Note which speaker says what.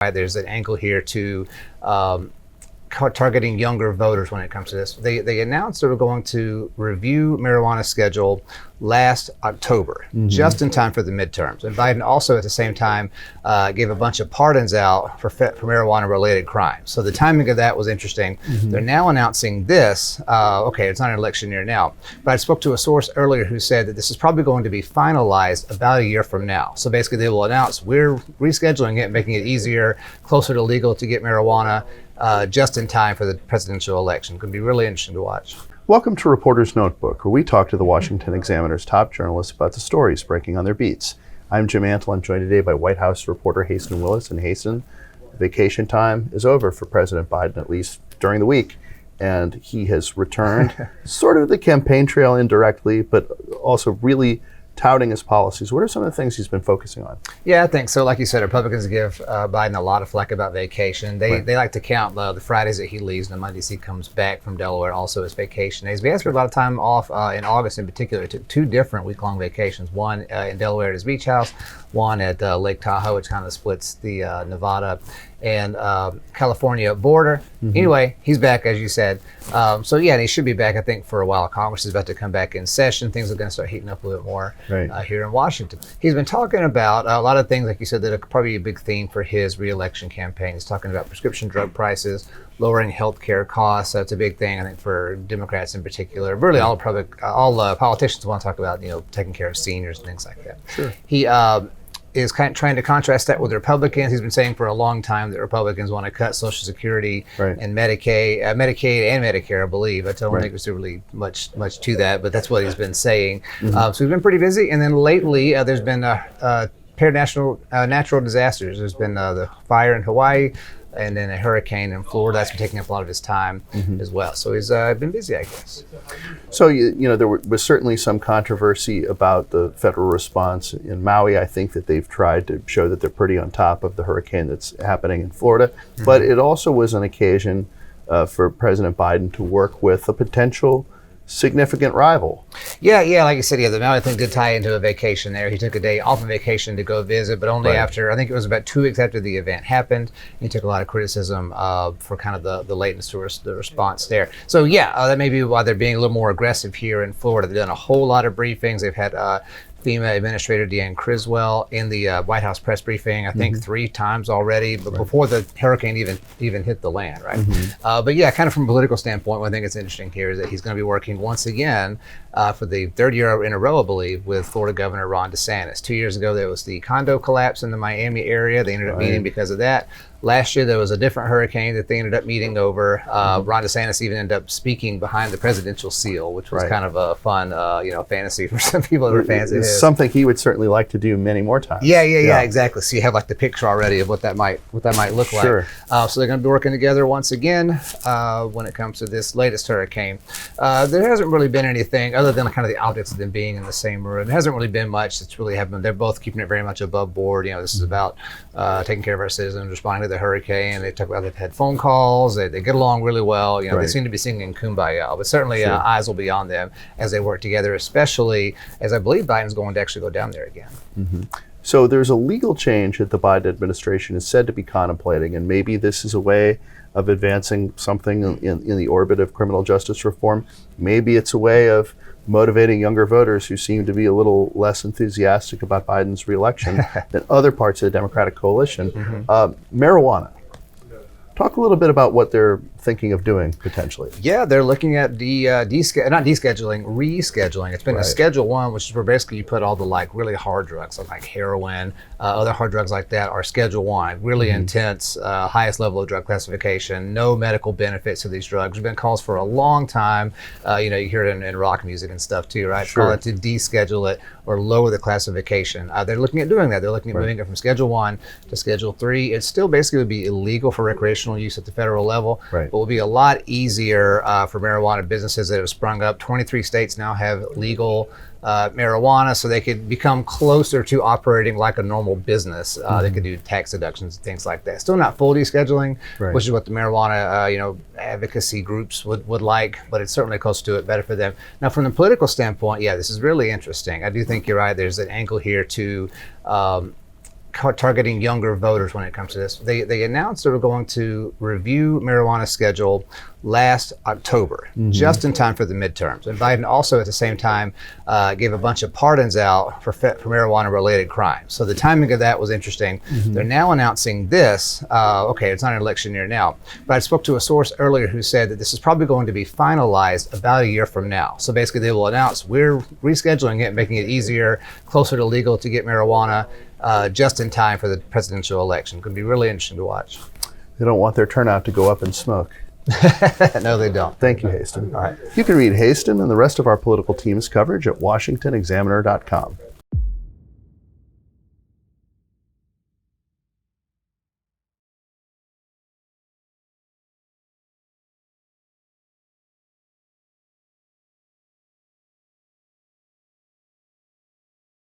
Speaker 1: There's an angle here to targeting younger voters when it comes to this. They announced they were going to review marijuana schedule last October, just in time for the midterms. And Biden also at the same time gave a bunch of pardons out for marijuana-related crimes. So the timing of that was interesting. They're now announcing this. Okay, it's not an election year now, but I spoke to a source earlier who said that this is probably going to be finalized about a year from now. So basically they will announce we're rescheduling it, making it easier, closer to legal to get marijuana, just in time for the presidential election. Could be really interesting to watch.
Speaker 2: Welcome to Reporter's Notebook, where we talk to the Washington Examiner's top journalists about the stories breaking on their beats. I'm Jim Antle. I'm joined today by White House reporter Haisten Willis. And Haisten, vacation time is over for President Biden, at least during the week. And he has returned sort of the campaign trail indirectly, but also really touting his policies. What are some of the things he's been focusing on?
Speaker 1: Yeah, I think so. Like you said, Republicans give Biden a lot of flack about vacation. They like to count the Fridays that he leaves and the Mondays he comes back from Delaware also as vacation days. But he asked for a lot of time off in August in particular. He took 2 different week-long vacations, one in Delaware at his beach house, one at Lake Tahoe, which kind of splits the Nevada and California border. Anyway, he's back, as you said. So yeah, and he should be back, I think, for a while. Congress is about to come back in session. Things are going to start heating up a little bit more here in Washington. He's been talking about a lot of things, like you said, that are probably a big theme for his re-election campaign. He's talking about prescription drug prices, lowering healthcare costs. That's a big thing, I think, for Democrats in particular. Really, all politicians want to talk about, taking care of seniors and things like that.
Speaker 2: Sure.
Speaker 1: He is kind of trying to contrast that with Republicans. He's been saying for a long time that Republicans want to cut Social Security and Medicaid and Medicare, I believe. I don't think there's really much to that, but that's what he's been saying. So he's been pretty busy. And then lately, there's been pair of natural disasters. There's been the fire in Hawaii, and then a hurricane in Florida. That's been taking up a lot of his time as well. So he's been busy, I guess.
Speaker 2: So, there was certainly some controversy about the federal response in Maui. I think that they've tried to show that they're pretty on top of the hurricane that's happening in Florida. But it also was an occasion for President Biden to work with a potential significant rival. Yeah,
Speaker 1: like you said, the Maui thing did tie into a vacation there. He took a day off of vacation to go visit, but only after, I think it was about 2 weeks after the event happened. He took a lot of criticism for kind of the lateness to the response there. So that may be why they're being a little more aggressive here in Florida. They've done a whole lot of briefings. They've had FEMA Administrator Deanne Criswell in the White House press briefing, I think 3 times already, but before the hurricane even hit the land, right? But kind of from a political standpoint, one thing that's interesting here is that he's going to be working once again for the 3rd year in a row, I believe, with Florida Governor Ron DeSantis. 2 years ago, there was the condo collapse in the Miami area. They ended up meeting because of that. Last year, there was a different hurricane that they ended up meeting over. Ron DeSantis even ended up speaking behind the presidential seal, which was kind of a fun, fantasy for some people that were fans of his.
Speaker 2: Something he would certainly like to do many more times.
Speaker 1: Yeah, exactly. So you have like the picture already of what that might look like. So they're going to be working together once again when it comes to this latest hurricane. There hasn't really been anything other than kind of the optics of them being in the same room. There hasn't really been much that's really happened. They're both keeping it very much above board. This is about taking care of our citizens, responding to the hurricane. They talk about they've had phone calls. They get along really well. They seem to be singing Kumbaya. But certainly eyes will be on them as they work together, especially as I believe Biden's going to actually go down there again.
Speaker 2: So there's a legal change that the Biden administration is said to be contemplating, and maybe this is a way of advancing something in the orbit of criminal justice reform. Maybe it's a way of motivating younger voters who seem to be a little less enthusiastic about Biden's reelection than other parts of the Democratic coalition. Marijuana. Talk a little bit about what they're thinking of doing potentially.
Speaker 1: Yeah, they're looking at rescheduling. It's been a Schedule 1, which is where basically you put all the really hard drugs, like heroin, other hard drugs like that are Schedule 1, really intense, highest level of drug classification, no medical benefits to these drugs. There's been calls for a long time. You hear it in rock music and stuff too, right? Call it to deschedule it or lower the classification. They're looking at doing that. They're looking at moving it from Schedule 1 to Schedule 3. It still basically would be illegal for recreational use at the federal level, but will be a lot easier for marijuana businesses that have sprung up. 23 states now have legal marijuana, so they could become closer to operating like a normal business. They could do tax deductions and things like that. Still not full descheduling, which is what the marijuana advocacy groups would like, but it's certainly close to it, better for them. Now, from the political standpoint, this is really interesting. I do think you're right. There's an angle here to targeting younger voters when it comes to this. They announced they were going to review marijuana schedule last October, just in time for the midterms. And Biden also at the same time gave a bunch of pardons out for marijuana-related crimes. So the timing of that was interesting. They're now announcing this. Okay, it's not an election year now, but I spoke to a source earlier who said that this is probably going to be finalized about a year from now. So basically they will announce we're rescheduling it, making it easier, closer to legal to get marijuana, just in time for the presidential election. It could be really interesting to watch.
Speaker 2: They don't want their turnout to go up in smoke.
Speaker 1: No, they don't.
Speaker 2: Thank you, Haisten.
Speaker 1: All right.
Speaker 2: You can read Haisten and the rest of our political team's coverage at washingtonexaminer.com.